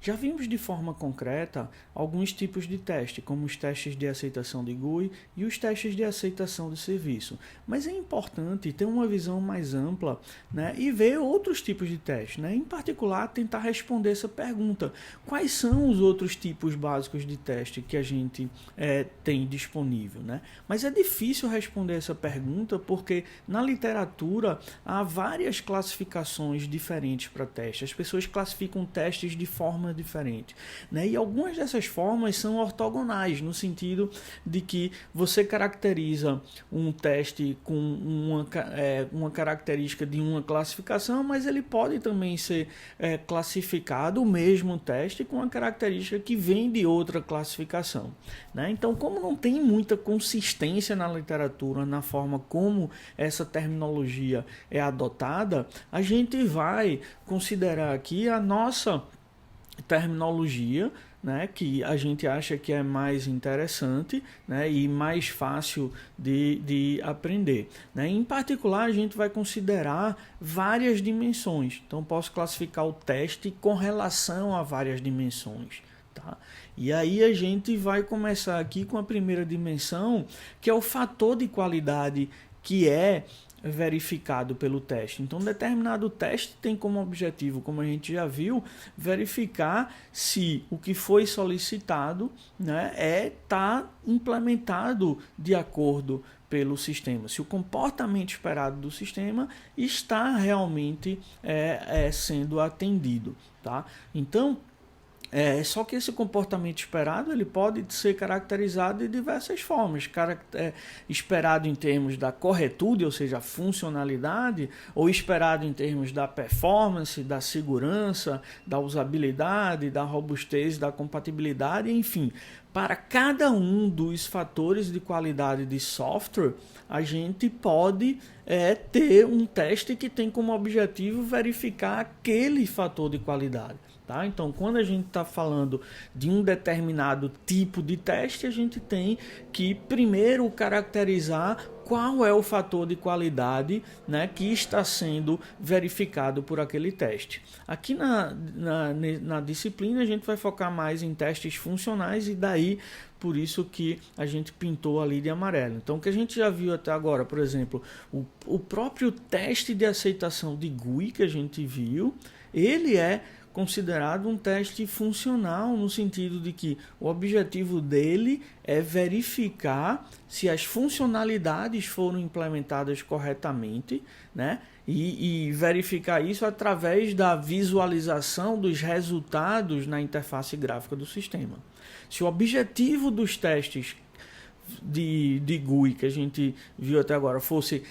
Já vimos de forma concreta alguns tipos de teste, como os testes de aceitação de GUI e os testes de aceitação de serviço. Mas é importante ter uma visão mais ampla, né, e ver outros tipos de testes, né? Em particular, tentar responder essa pergunta: quais são os outros tipos básicos de teste que a gente tem disponível, né? Mas é difícil responder essa pergunta porque na literatura há várias classificações diferentes para testes. As pessoas classificam testes de forma diferente, né? E algumas dessas formas são ortogonais, no sentido de que você caracteriza um teste com uma característica de uma classificação, mas ele pode também ser classificado, o mesmo teste, com uma característica que vem de outra classificação, né? Então, como não tem muita consistência na literatura, na forma como essa terminologia é adotada, a gente vai considerar aqui a nossa terminologia, né, que a gente acha que é mais interessante, né, e mais fácil de aprender, né? Em particular, a gente vai considerar várias dimensões. Então, posso classificar o teste com relação a várias dimensões. Tá? E aí a gente vai começar aqui com a primeira dimensão, que é o fator de qualidade que é verificado pelo teste. Então, determinado teste tem como objetivo, como a gente já viu, verificar se o que foi solicitado, né, tá implementado de acordo pelo sistema, se o comportamento esperado do sistema está realmente sendo atendido, tá? Então, só que esse comportamento esperado ele pode ser caracterizado de diversas formas. Esperado em termos da corretude, ou seja, a funcionalidade, ou esperado em termos da performance, da segurança, da usabilidade, da robustez, da compatibilidade, enfim. Para cada um dos fatores de qualidade de software, a gente pode ter um teste que tem como objetivo verificar aquele fator de qualidade. Tá? Então, quando a gente está falando de um determinado tipo de teste, a gente tem que primeiro caracterizar qual é o fator de qualidade, né, que está sendo verificado por aquele teste. Aqui na disciplina a gente vai focar mais em testes funcionais e daí por isso que a gente pintou ali de amarelo. Então, o que a gente já viu até agora, por exemplo, o próprio teste de aceitação de GUI que a gente viu, ele é considerado um teste funcional no sentido de que o objetivo dele é verificar se as funcionalidades foram implementadas corretamente, né? E verificar isso através da visualização dos resultados na interface gráfica do sistema. Se o objetivo dos testes de GUI que a gente viu até agora fosse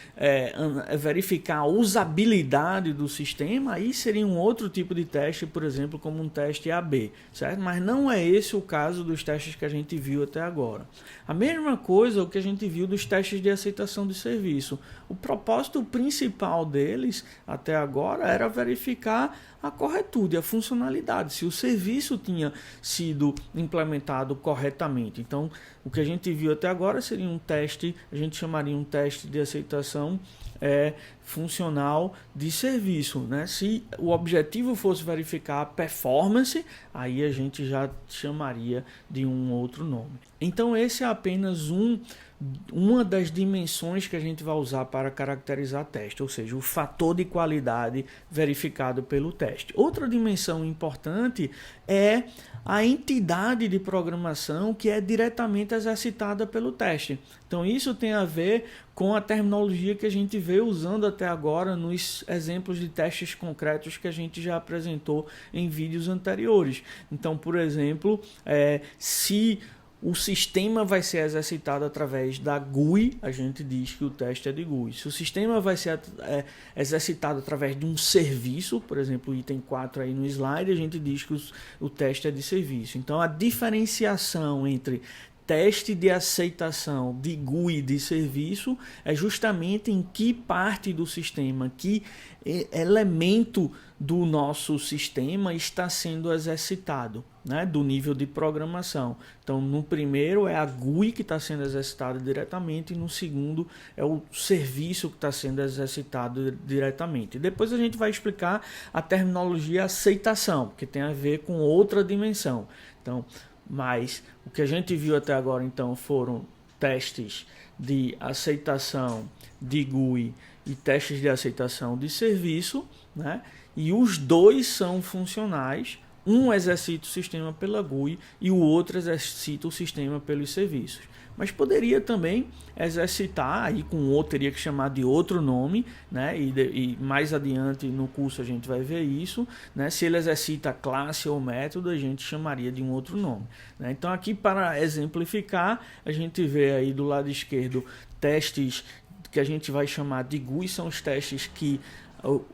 verificar a usabilidade do sistema, aí seria um outro tipo de teste, por exemplo, como um teste AB, certo? Mas não é esse o caso dos testes que a gente viu até agora. A mesma coisa o que a gente viu dos testes de aceitação de serviço. O propósito principal deles até agora era verificar a corretude, a funcionalidade, se o serviço tinha sido implementado corretamente. Então, o que a gente viu até agora seria um teste, a gente chamaria um teste de aceitação funcional de serviço, né? Se o objetivo fosse verificar a performance, aí a gente já chamaria de um outro nome. Então, esse é apenas uma das dimensões que a gente vai usar para caracterizar teste, ou seja, o fator de qualidade verificado pelo teste. Outra dimensão importante é a entidade de programação que é diretamente exercitada pelo teste. Então, isso tem a ver com a terminologia que a gente veio usando até agora nos exemplos de testes concretos que a gente já apresentou em vídeos anteriores. Então, por exemplo, se o sistema vai ser exercitado através da GUI, a gente diz que o teste é de GUI. Se o sistema vai ser exercitado através de um serviço, por exemplo, o item 4 aí no slide, a gente diz que o teste é de serviço. Então, a diferenciação entre teste de aceitação de GUI de serviço é justamente em que parte do sistema, que elemento do nosso sistema está sendo exercitado, né, do nível de programação. Então, no primeiro é a GUI que está sendo exercitada diretamente, e no segundo é o serviço que está sendo exercitado diretamente. Depois a gente vai explicar a terminologia aceitação, que tem a ver com outra dimensão. Então, mas o que a gente viu até agora, então, foram testes de aceitação de GUI e testes de aceitação de serviço, né? E os dois são funcionais. Um exercita o sistema pela GUI e o outro exercita o sistema pelos serviços. Mas poderia também exercitar, aí com outro, teria que chamar de outro nome, né? E mais adiante no curso a gente vai ver isso, né? Se ele exercita classe ou método, a gente chamaria de um outro nome, né? Então aqui, para exemplificar, a gente vê aí do lado esquerdo testes que a gente vai chamar de GUI, são os testes que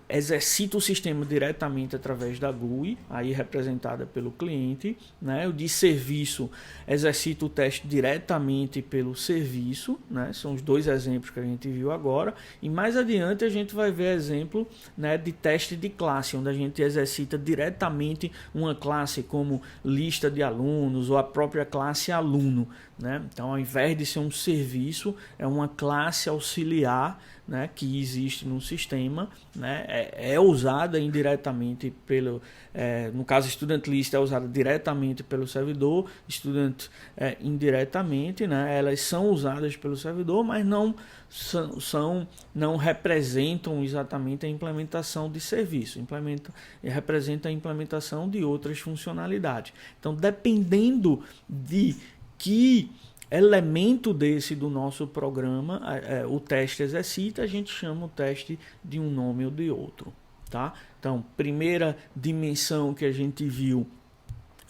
exercita o sistema diretamente através da GUI, aí representada pelo cliente, né? O de serviço exercita o teste diretamente pelo serviço, né? São os dois exemplos que a gente viu agora, e mais adiante a gente vai ver exemplo, né, de teste de classe, onde a gente exercita diretamente uma classe como lista de alunos ou a própria classe aluno, né? Então, ao invés de ser um serviço, é uma classe auxiliar, né, que existe no sistema, né, é usada indiretamente pelo, no caso Student List é usada diretamente pelo servidor, Student indiretamente, né, elas são usadas pelo servidor, mas não representam exatamente a implementação de serviço, representa a implementação de outras funcionalidades. Então, dependendo de que elemento desse do nosso programa o teste exercita, a gente chama o teste de um nome ou de outro, tá? Então, primeira dimensão que a gente viu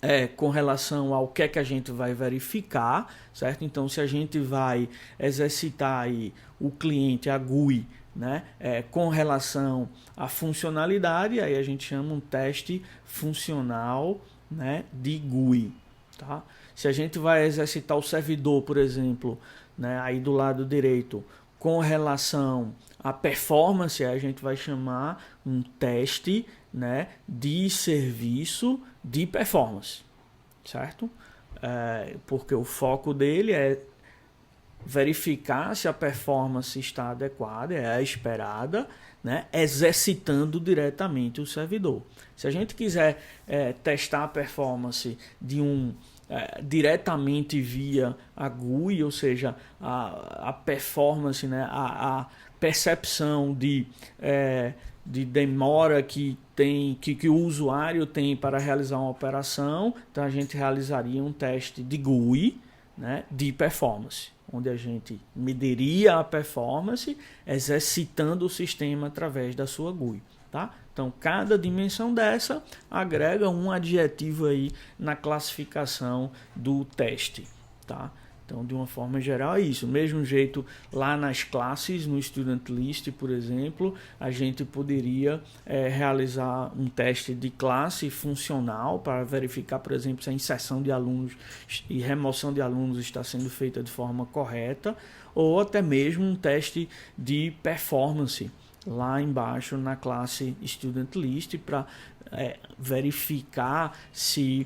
é com relação ao que é que a gente vai verificar, certo? Então, se a gente vai exercitar aí o cliente, a GUI, né, com relação à funcionalidade, aí a gente chama um teste funcional, né, de GUI, tá? Se a gente vai exercitar o servidor, por exemplo, né, aí do lado direito, com relação à performance, a gente vai chamar um teste, né, de serviço de performance, certo? Porque o foco dele é verificar se a performance está adequada, é a esperada, né, exercitando diretamente o servidor. Se a gente quiser testar a performance de diretamente via a GUI, ou seja, a performance, né, a percepção de demora que o usuário tem para realizar uma operação, então a gente realizaria um teste de GUI, né, de performance, onde a gente mediria a performance exercitando o sistema através da sua GUI, tá? Então, cada dimensão dessa agrega um adjetivo aí na classificação do teste, tá? Então, de uma forma geral, é isso. Do mesmo jeito, lá nas classes, no Student List, por exemplo, a gente poderia realizar um teste de classe funcional para verificar, por exemplo, se a inserção de alunos e remoção de alunos está sendo feita de forma correta, ou até mesmo um teste de performance, lá embaixo na classe Student List, para verificar se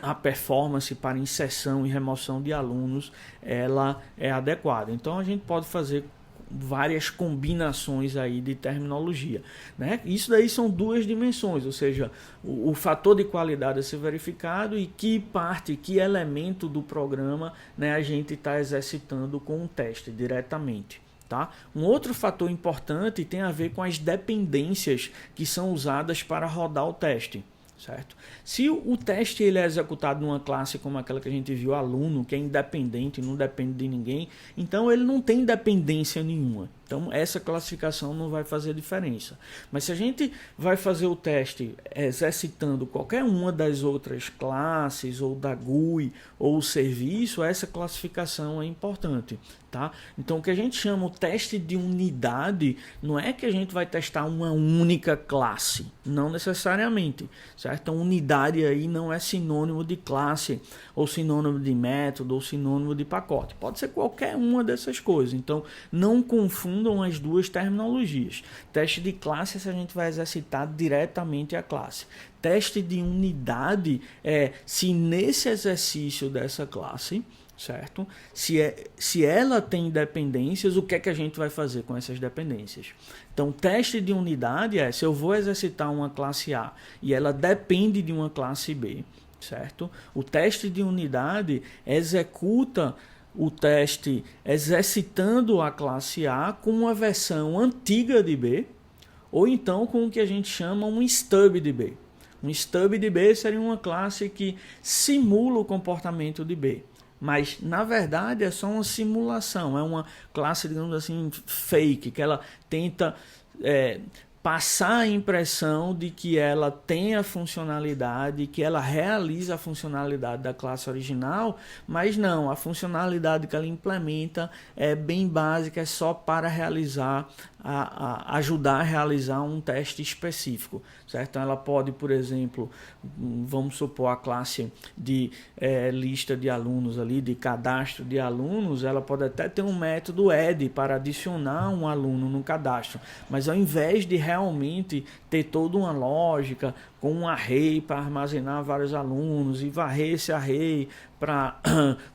a performance para inserção e remoção de alunos ela é adequada. Então a gente pode fazer várias combinações aí de terminologia, né? Isso daí são duas dimensões, ou seja, o fator de qualidade a ser verificado e que parte, que elemento do programa, né, a gente está exercitando com um teste diretamente. Tá? Um outro fator importante tem a ver com as dependências que são usadas para rodar o teste, certo? Se o teste ele é executado numa classe como aquela que a gente viu, aluno, que é independente, não depende de ninguém, então ele não tem dependência nenhuma. Então essa classificação não vai fazer diferença. Mas se a gente vai fazer o teste exercitando qualquer uma das outras classes, ou da GUI, ou o serviço, essa classificação é importante. Tá? Então o que a gente chama o teste de unidade não é que a gente vai testar uma única classe, não necessariamente, certo? Então unidade aí não é sinônimo de classe, ou sinônimo de método, ou sinônimo de pacote, pode ser qualquer uma dessas coisas. Então não confunda confundam as duas terminologias. Teste de classe é se a gente vai exercitar diretamente a classe. Teste de unidade é se nesse exercício dessa classe, certo? Se ela tem dependências, o que é que a gente vai fazer com essas dependências? Então, teste de unidade é se eu vou exercitar uma classe A e ela depende de uma classe B, certo? O teste de unidade executa o teste exercitando a classe A com uma versão antiga de B, ou então com o que a gente chama um stub de B. Um stub de B seria uma classe que simula o comportamento de B. Mas, na verdade, é só uma simulação, é uma classe, digamos assim, fake, que ela tenta passar a impressão de que ela tem a funcionalidade, que ela realiza a funcionalidade da classe original, mas não, a funcionalidade que ela implementa é bem básica, é só para realizar, ajudar a realizar um teste específico, certo? Então ela pode, por exemplo, vamos supor a classe de lista de alunos ali, de cadastro de alunos, ela pode até ter um método add para adicionar um aluno no cadastro, mas ao invés de realmente ter toda uma lógica com um array para armazenar vários alunos e varrer esse array para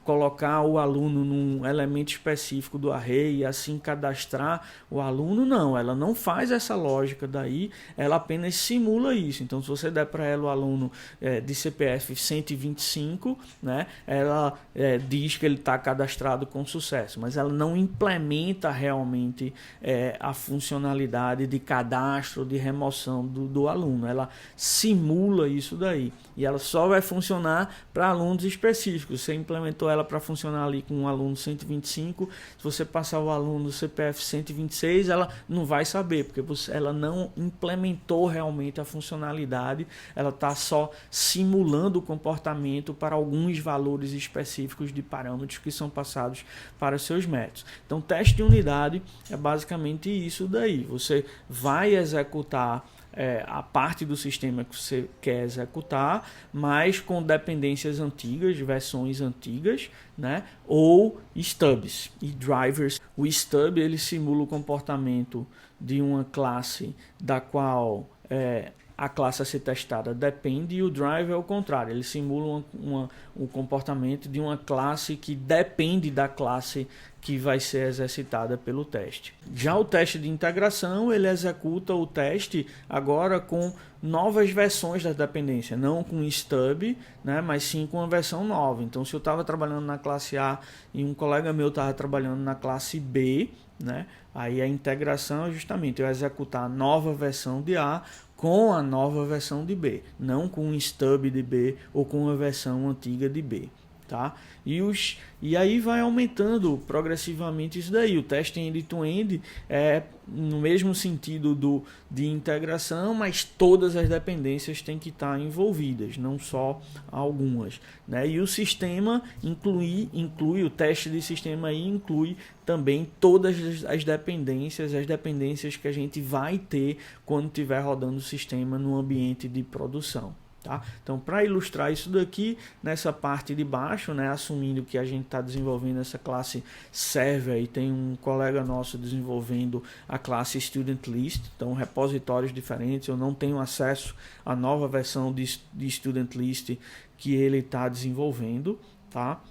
colocar o aluno num elemento específico do array e assim cadastrar o aluno, não, ela não faz essa lógica daí, ela apenas simula isso. Então, se você der para ela o aluno de CPF 125, né, ela diz que ele está cadastrado com sucesso, mas ela não implementa realmente a funcionalidade de cadastro, de remoção do aluno, ela simula isso daí, e ela só vai funcionar para alunos específicos. Você implementou ela para funcionar ali com um aluno 125, se você passar o aluno do CPF 126, ela não vai saber, porque ela não implementou realmente a funcionalidade, ela está só simulando o comportamento para alguns valores específicos de parâmetros que são passados para os seus métodos. Então, teste de unidade é basicamente isso daí. Você vai executar a parte do sistema que você quer executar, mas com dependências antigas, versões antigas, né? Ou stubs e drivers. O stub ele simula o comportamento de uma classe da qual a classe a ser testada depende, e o driver é o contrário, ele simula o comportamento de uma classe que depende da classe que vai ser exercitada pelo teste. Já o teste de integração, ele executa o teste agora com novas versões da dependência, não com stub, né, mas sim com uma versão nova. Então, se eu estava trabalhando na classe A e um colega meu estava trabalhando na classe B, né, aí a integração é justamente eu executar a nova versão de A com a nova versão de B, não com um stub de B ou com uma versão antiga de B. Tá? E aí vai aumentando progressivamente isso daí. O teste end-to-end é no mesmo sentido de integração, mas todas as dependências têm que estar envolvidas, não só algumas, né? E o sistema inclui o teste de sistema aí inclui também todas as dependências que a gente vai ter quando estiver rodando o sistema no ambiente de produção. Tá? Então, para ilustrar isso daqui, nessa parte de baixo, né, assumindo que a gente está desenvolvendo essa classe server e tem um colega nosso desenvolvendo a classe student list, então repositórios diferentes, eu não tenho acesso à nova versão de student list que ele está desenvolvendo, tá?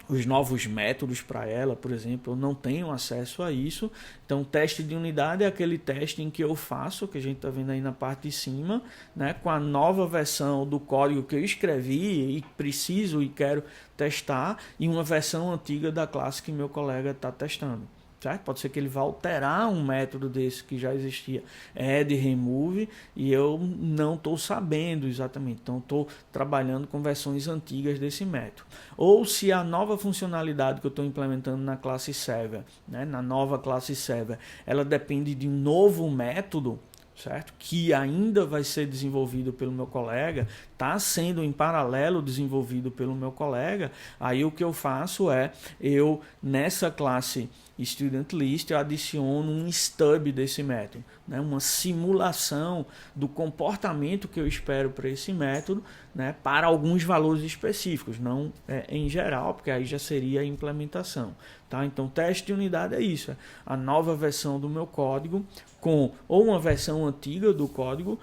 Os novos métodos para ela, por exemplo, eu não tenho acesso a isso. Então, teste de unidade é aquele teste em que eu faço, que a gente está vendo aí na parte de cima, né, com a nova versão do código que eu escrevi e preciso e quero testar, e uma versão antiga da classe que meu colega está testando. Certo? Pode ser que ele vá alterar um método desse que já existia, add, remove, e eu não estou sabendo exatamente, então estou trabalhando com versões antigas desse método. Ou se a nova funcionalidade que eu estou implementando na classe server, né, na nova classe server, ela depende de um novo método, certo? Que ainda vai ser desenvolvido pelo meu colega, está sendo em paralelo desenvolvido pelo meu colega, aí o que eu faço é, eu nessa classe Student List eu adiciono um stub desse método, né? Uma simulação do comportamento que eu espero para esse método, né? Para alguns valores específicos, não em geral, porque aí já seria a implementação. Tá? Então, teste de unidade é isso, a nova versão do meu código com ou uma versão antiga do código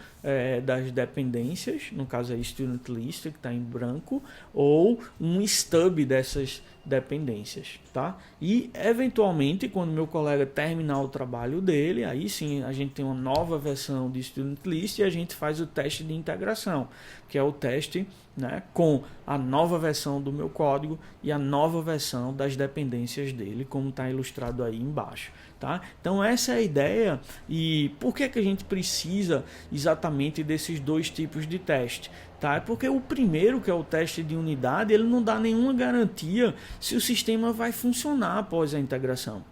das dependências, no caso é Student List, que está em branco, ou um stub dessas dependências. Tá? E, eventualmente, quando meu colega terminar o trabalho dele, aí sim a gente tem uma nova versão de Student List e a gente faz o teste de integração, que é o teste, né, com a nova versão do meu código e a nova versão das dependências dele, como está ilustrado aí embaixo. Tá? Então essa é a ideia. E por que a gente precisa exatamente desses dois tipos de teste? Tá? É porque o primeiro, que é o teste de unidade, ele não dá nenhuma garantia se o sistema vai funcionar após a integração.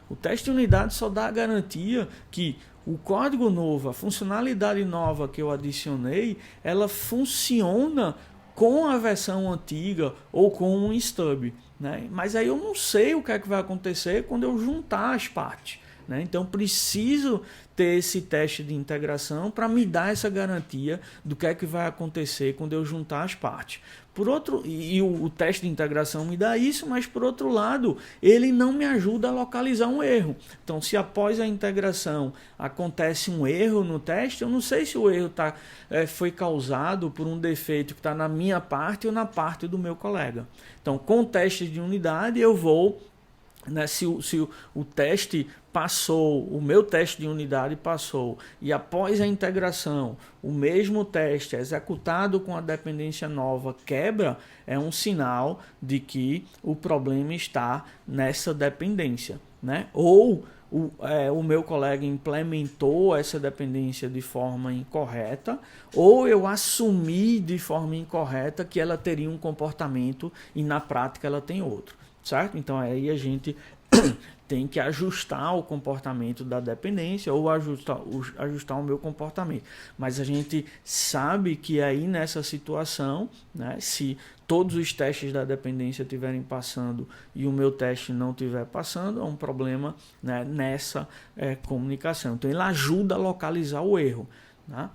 O teste de unidade só dá a garantia que o código novo, a funcionalidade nova que eu adicionei, ela funciona com a versão antiga ou com um stub, né? Mas aí eu não sei o que é que vai acontecer quando eu juntar as partes, né? Então preciso ter esse teste de integração para me dar essa garantia do que é que vai acontecer quando eu juntar as partes. Por outro, o teste de integração me dá isso, mas por outro lado, ele não me ajuda a localizar um erro. Então, se após a integração acontece um erro no teste, eu não sei se o erro foi causado por um defeito que está na minha parte ou na parte do meu colega. Então, com o teste de unidade, eu vou, né, se o teste passou, o meu teste de unidade passou, e após a integração o mesmo teste executado com a dependência nova quebra, é um sinal de que o problema está nessa dependência, né? Ou o meu colega implementou essa dependência de forma incorreta, ou eu assumi de forma incorreta que ela teria um comportamento e na prática ela tem outro, certo? Então aí a gente tem que ajustar o comportamento da dependência ou ajustar o meu comportamento. Mas a gente sabe que aí nessa situação, né, se todos os testes da dependência estiverem passando e o meu teste não estiver passando, é um problema, né, nessa comunicação. Então ele ajuda a localizar o erro, né?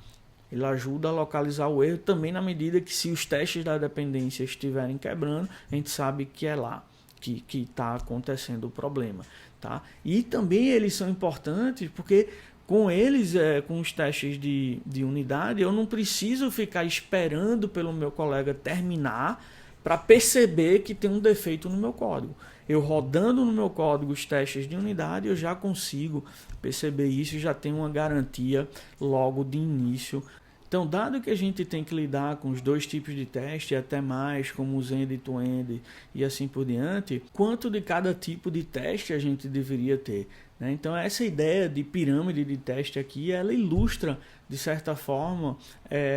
Ele ajuda a localizar o erro também na medida que, se os testes da dependência estiverem quebrando, a gente sabe que é lá que está acontecendo o problema. Tá? E também eles são importantes porque com eles, com os testes de unidade, eu não preciso ficar esperando pelo meu colega terminar para perceber que tem um defeito no meu código. Eu rodando no meu código os testes de unidade, eu já consigo perceber isso e já tenho uma garantia logo de início. Então, dado que a gente tem que lidar com os dois tipos de teste, até mais, como os end-to-end e assim por diante, quanto de cada tipo de teste a gente deveria ter, né? Então, essa ideia de pirâmide de teste aqui, ela ilustra, de certa forma,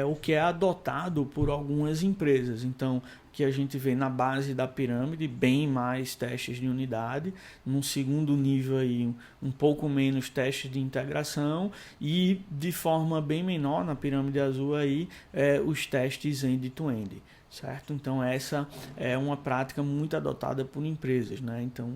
o que é adotado por algumas empresas. Então, que a gente vê na base da pirâmide, bem mais testes de unidade, num segundo nível aí, um pouco menos testes de integração e de forma bem menor na pirâmide azul aí, os testes end-to-end, certo? Então essa é uma prática muito adotada por empresas, né? Então,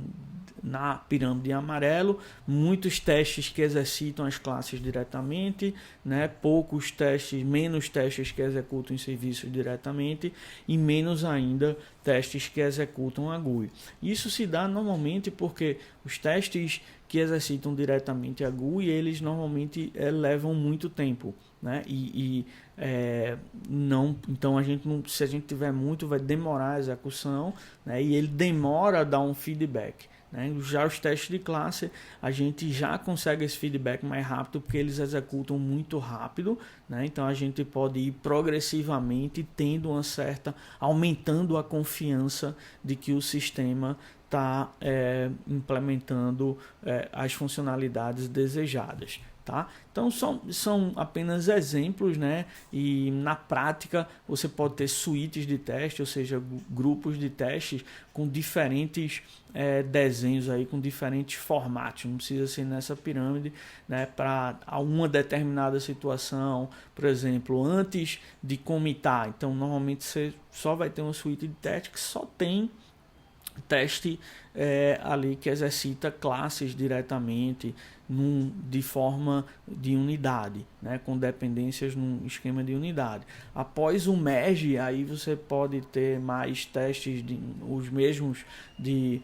na pirâmide em amarelo, muitos testes que exercitam as classes diretamente, né? Poucos testes, menos testes que executam os serviços diretamente e menos ainda testes que executam a GUI. Isso se dá normalmente porque os testes que exercitam diretamente a GUI, eles normalmente levam muito tempo, né? Então se a gente tiver muito, vai demorar a execução, né? E ele demora a dar um feedback, né? Já os testes de classe, a gente já consegue esse feedback mais rápido porque eles executam muito rápido, né? Então a gente pode ir progressivamente tendo aumentando a confiança de que o sistema está implementando as funcionalidades desejadas. Tá? Então são apenas exemplos, né? E na prática você pode ter suítes de teste, ou seja, grupos de testes com diferentes desenhos aí, com diferentes formatos. Não precisa ser nessa pirâmide, né? Para uma determinada situação, por exemplo, antes de comitar. Então normalmente você só vai ter uma suíte de teste que só tem teste ali que exercita classes diretamente de forma de unidade, né, com dependências num esquema de unidade. Após o merge, aí você pode ter mais testes, os mesmos de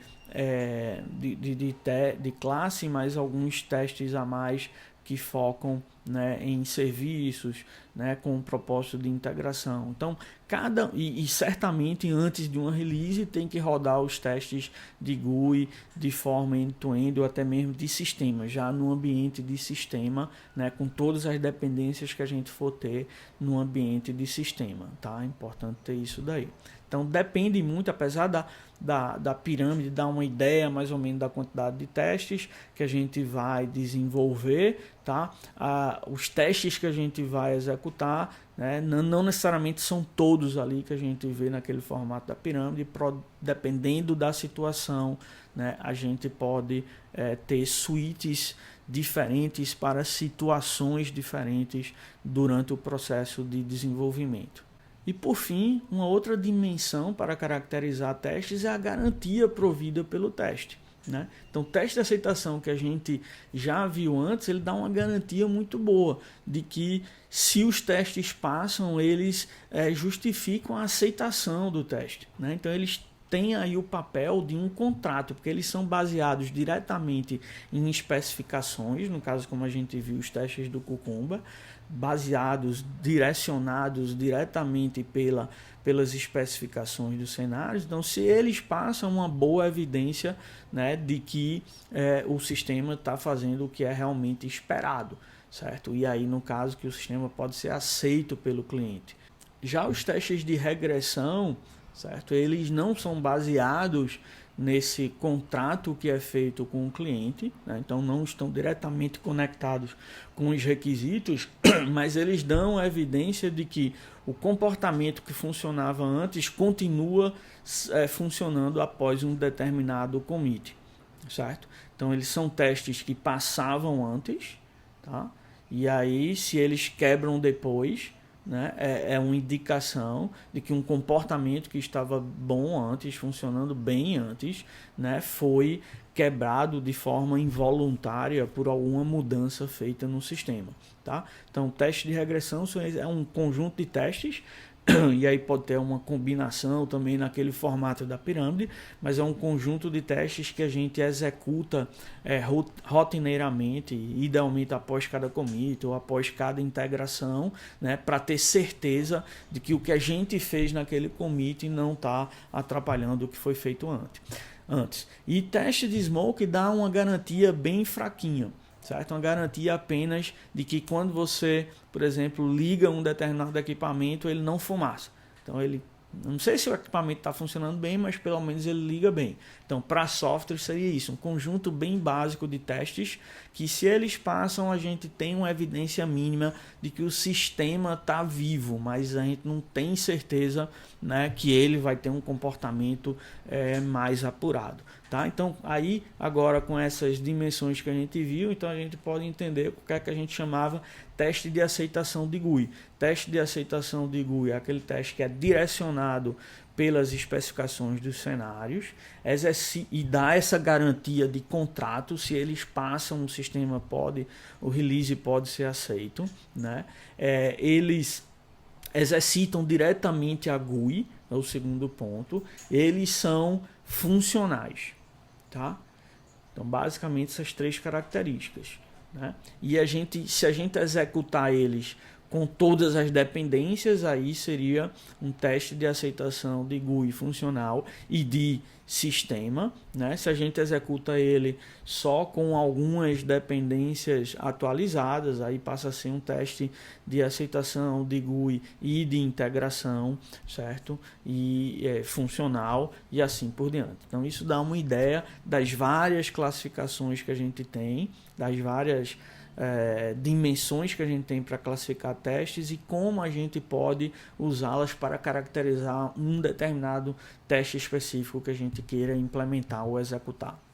classe, mas alguns testes a mais que focam, né, em serviços, né, com o propósito de integração. Então, e certamente antes de uma release tem que rodar os testes de GUI de forma end-to-end ou até mesmo de sistema, já no ambiente de sistema, né, com todas as dependências que a gente for ter no ambiente de sistema. Tá? É importante ter isso daí. Então depende muito, apesar da pirâmide dar uma ideia mais ou menos da quantidade de testes que a gente vai desenvolver, tá? Os testes que a gente vai executar, né? Não necessariamente são todos ali que a gente vê naquele formato da pirâmide, dependendo da situação, né? A gente pode ter suítes diferentes para situações diferentes durante o processo de desenvolvimento. E por fim, uma outra dimensão para caracterizar testes é a garantia provida pelo teste, né? Então, o teste de aceitação que a gente já viu antes, ele dá uma garantia muito boa de que se os testes passam, eles justificam a aceitação do teste, né? Então, eles têm aí o papel de um contrato, porque eles são baseados diretamente em especificações, no caso como a gente viu os testes do Cucumber, direcionados diretamente pelas especificações dos cenários. Então, se eles passam uma boa evidência, né, de que o sistema está fazendo o que é realmente esperado, certo? E aí, no caso, que o sistema pode ser aceito pelo cliente. Já os testes de regressão, certo? Eles não são baseados nesse contrato que é feito com o cliente, né? Então não estão diretamente conectados com os requisitos, mas eles dão a evidência de que o comportamento que funcionava antes continua funcionando após um determinado commit, certo? Então eles são testes que passavam antes, tá? E aí se eles quebram depois, né, é uma indicação de que um comportamento que estava bom antes, funcionando bem antes, né, foi quebrado de forma involuntária por alguma mudança feita no sistema. Tá? Então, teste de regressão é um conjunto de testes, e aí pode ter uma combinação também naquele formato da pirâmide, mas é um conjunto de testes que a gente executa rotineiramente, idealmente após cada commit ou após cada integração, né, para ter certeza de que o que a gente fez naquele commit não está atrapalhando o que foi feito antes. E teste de smoke dá uma garantia bem fraquinha, certo? Uma garantia apenas de que quando você, por exemplo, liga um determinado equipamento, ele não fumaça. Então, não sei se o equipamento está funcionando bem, mas pelo menos ele liga bem. Então, para software seria isso, um conjunto bem básico de testes que, se eles passam, a gente tem uma evidência mínima de que o sistema está vivo, mas a gente não tem certeza, né, que ele vai ter um comportamento mais apurado. Tá? Então, aí, agora com essas dimensões que a gente viu, então a gente pode entender o que é que a gente chamava teste de aceitação de GUI. Teste de aceitação de GUI é aquele teste que é direcionado pelas especificações dos cenários e dá essa garantia de contrato. Se eles passam, o release pode ser aceito, né? Eles exercitam diretamente a GUI, é o segundo ponto. Eles são funcionais, tá? Então, basicamente, essas três características, né? E se a gente executar eles com todas as dependências, aí seria um teste de aceitação de GUI funcional e de sistema, né? Se a gente executa ele só com algumas dependências atualizadas, aí passa a ser um teste de aceitação de GUI e de integração, certo? E funcional e assim por diante. Então isso dá uma ideia das várias classificações que a gente tem, das várias dimensões que a gente tem para classificar testes e como a gente pode usá-las para caracterizar um determinado teste específico que a gente queira implementar ou executar.